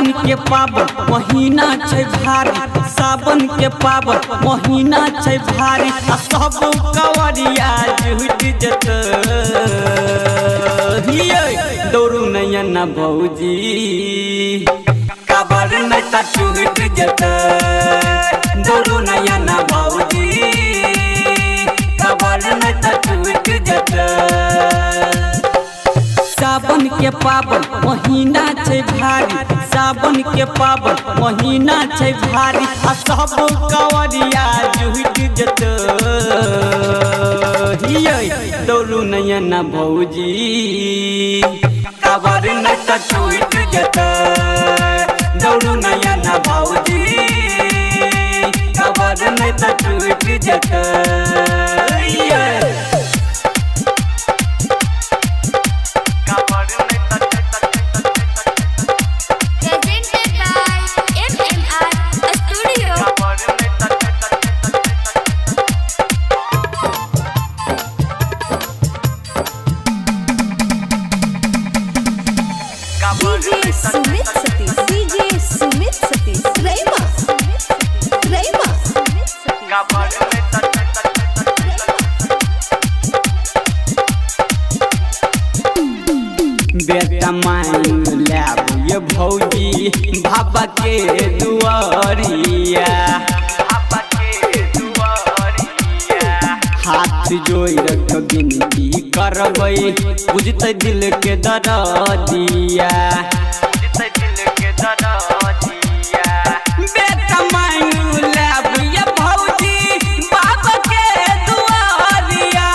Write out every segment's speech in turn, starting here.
सावन के पावन महीना छै भारी, सावन के पावन महीना छै भारी, सब कवरिया जुट जत दौड़ू नयन भौजी काबर नहीं त टूट जत, दौड़ू नयन भौजी काबर नहीं त टूट जत। सावन के पावन महीना छै भारी, सावन के पावन महीना छै भारी, सब कवरिया जुट जत दौड़ू नयन भौजी काबर नहीं त टूट जत, दौड़ू नयन भौजी काबर नहीं त टूट जत। बेटा मांग लाब ये भौजी बाबा के दुआरिया, हाथ जोड़ रख विनती करबै बुझते दिल के दरदिया, बेटा मांग लाब ये भौजी बाबा के दुआरिया,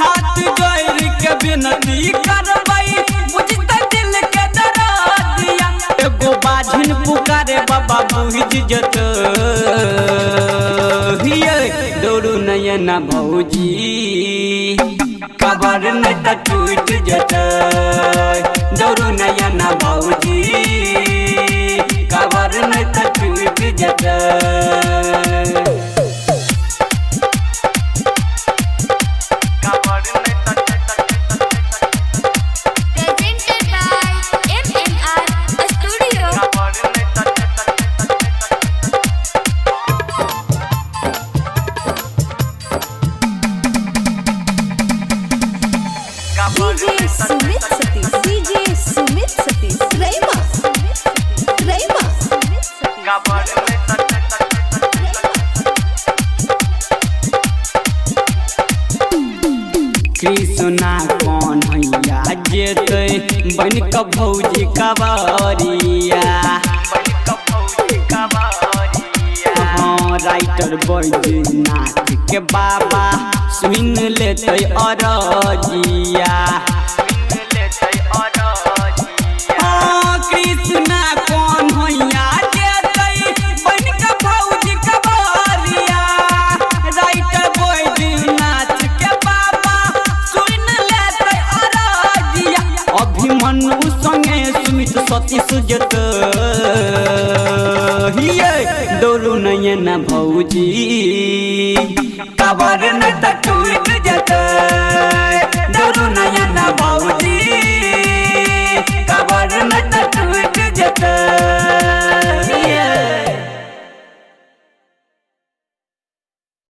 हाथ जोड़ के विनती करबै बुझते दिल के दरदिया, एगो बाझिन पुकारे बाबा बुझ जत दौड़ू नयन भौजी काबर नहीं त टूट जत, दौड़ू नयन भौजी काबर नहीं त टूट जत। कृष्णा कौन हैया जेते बन क भौजी कवरिया, हाँ राइटर बैजनाथ के बाबा सुन लेते अरजिया, हाँ कृष्णा कौन हैया जेते बन क भौजी कवरिया, राइटर बैजनाथ के बाबा सुन लेते अरजिया, अभिमन्यु संगे सुमित सतीश जत दौड़ू नयन भौजी काबर नहीं त टूट जत।